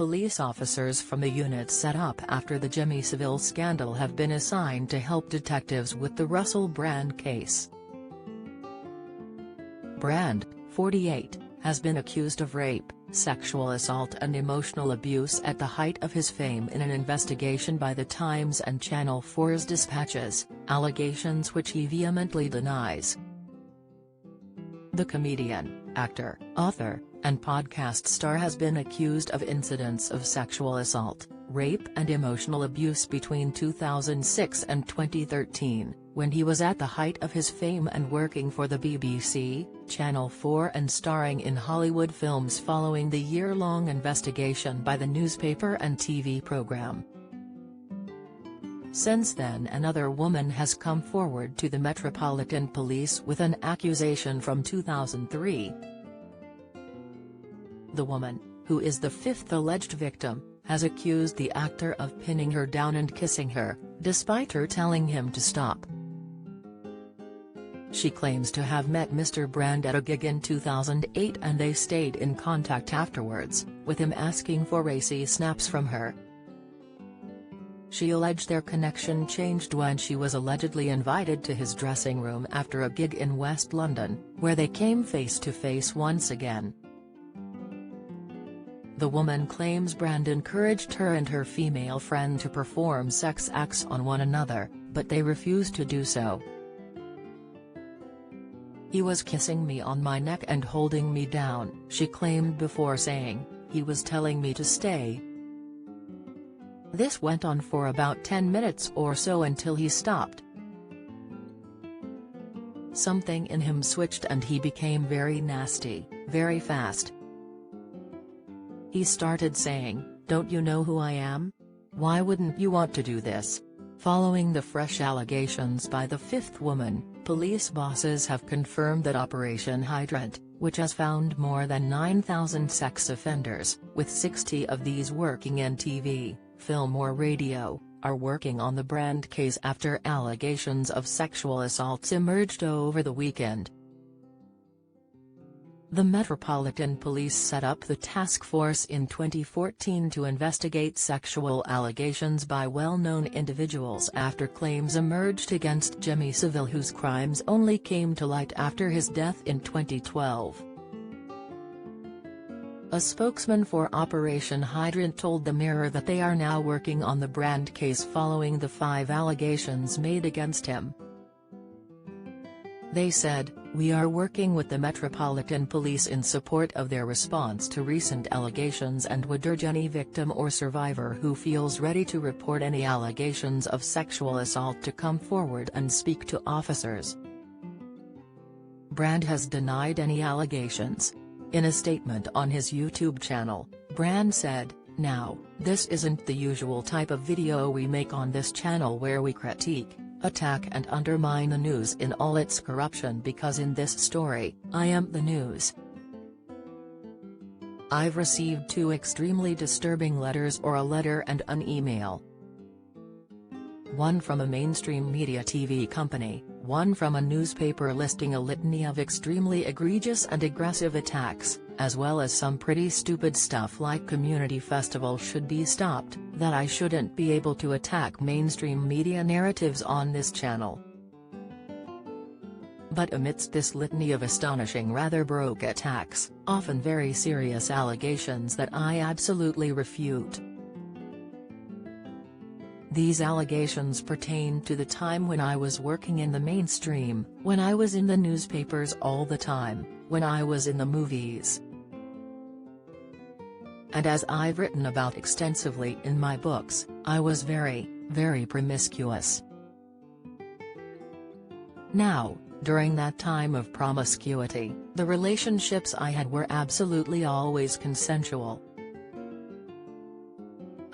police officers from the unit set up after the Savile scandal have been assigned to help detectives with the Russell Brand case. Brand, 48, has been accused of rape, sexual assault and emotional abuse at the height of his fame in an investigation by The Times and Channel 4's Dispatches, allegations which he vehemently denies. The comedian, actor, author, and podcast star has been accused of incidents of sexual assault, rape and emotional abuse between 2006 and 2013, when he was at the height of his fame and working for the BBC, Channel 4 and starring in Hollywood films following the year-long investigation by the newspaper and TV program. Since then, another woman has come forward to the Metropolitan Police with an accusation from 2003. The woman, who is the fifth alleged victim, has accused the actor of pinning her down and kissing her, despite her telling him to stop. She claims to have met Mr. Brand at a gig in 2008 and they stayed in contact afterwards, with him asking for racy snaps from her. She alleged their connection changed when she was allegedly invited to his dressing room after a gig in West London, where they came face to face once again. The woman claims Brand encouraged her and her female friend to perform sex acts on one another, but they refused to do so. "He was kissing me on my neck and holding me down," she claimed before saying, "He was telling me to stay. This went on for about 10 minutes or so until he stopped. Something in him switched and he became very nasty, very fast. He started saying, 'Don't you know who I am? Why wouldn't you want to do this?'" Following the fresh allegations by the fifth woman, police bosses have confirmed that Operation Hydrant, which has found more than 9,000 sex offenders, with 60 of these working in TV, film or radio, are working on the Brand case after allegations of sexual assaults emerged over the weekend. The Metropolitan Police set up the task force in 2014 to investigate sexual allegations by well-known individuals after claims emerged against Savile, whose crimes only came to light after his death in 2012. A spokesman for Operation Hydrant told the Mirror that they are now working on the Brand case following the 5 allegations made against him. They said, "We are working with the Metropolitan Police in support of their response to recent allegations and would urge any victim or survivor who feels ready to report any allegations of sexual assault to come forward and speak to officers." Brand has denied any allegations. In a statement on his YouTube channel, Brand said, "Now, this isn't the usual type of video we make on this channel where we critique, attack and undermine the news in all its corruption, because in this story, I am the news. I've received 2 extremely disturbing letters, or a letter and an email. One from a mainstream media TV company, one from a newspaper listing a litany of extremely egregious and aggressive attacks, as well as some pretty stupid stuff like community festival should be stopped, that I shouldn't be able to attack mainstream media narratives on this channel. But amidst this litany of astonishing, rather baroque attacks, often very serious allegations that I absolutely refute. These allegations pertain to the time when I was working in the mainstream, when I was in the newspapers all the time, when I was in the movies. And as I've written about extensively in my books, I was very, very promiscuous. Now, during that time of promiscuity, the relationships I had were absolutely always consensual.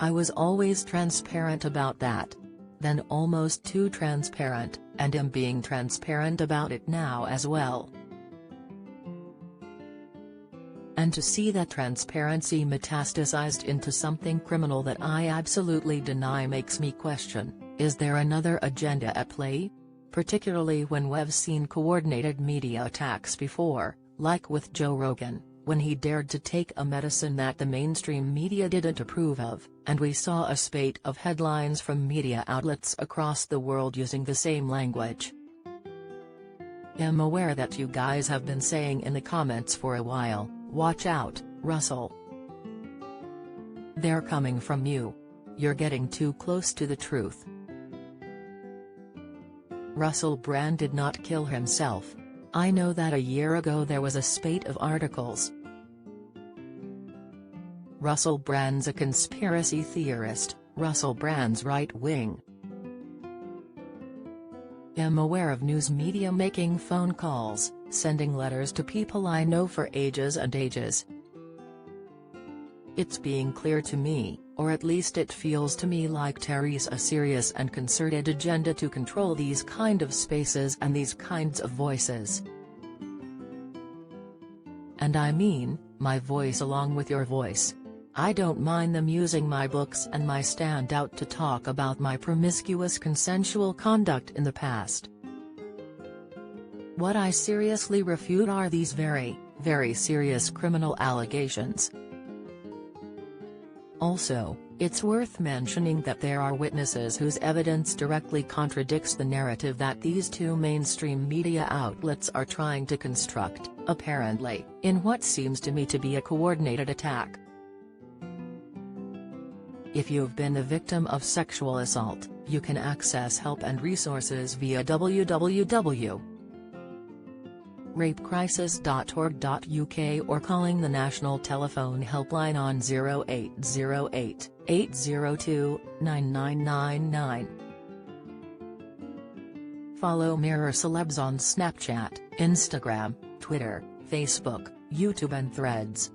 I was always transparent about that. Then almost too transparent, and am being transparent about it now as well. And to see that transparency metastasized into something criminal that I absolutely deny makes me question, is there another agenda at play? Particularly when we've seen coordinated media attacks before, like with Joe Rogan, when he dared to take a medicine that the mainstream media didn't approve of, and we saw a spate of headlines from media outlets across the world using the same language. I'm aware that you guys have been saying in the comments for a while, "Watch out, Russell. They're coming from you. You're getting too close to the truth." Russell Brand did not kill himself. I know that a year ago there was a spate of articles. Russell Brand's a conspiracy theorist, Russell Brand's right-wing. I'm aware of news media making phone calls, sending letters to people I know for ages and ages. It's being clear to me, or at least it feels to me like Terry's a serious and concerted agenda to control these kind of spaces and these kinds of voices. And I mean, my voice along with your voice. I don't mind them using my books and my stand out to talk about my promiscuous consensual conduct in the past. What I seriously refute are these very, very serious criminal allegations. Also, it's worth mentioning that there are witnesses whose evidence directly contradicts the narrative that these two mainstream media outlets are trying to construct, apparently, in what seems to me to be a coordinated attack. If you've been the victim of sexual assault, you can access help and resources via www.rapecrisis.org.uk or calling the national telephone helpline on 0808 802 9999. Follow Mirror Celebs on Snapchat, Instagram, Twitter, Facebook, YouTube and Threads.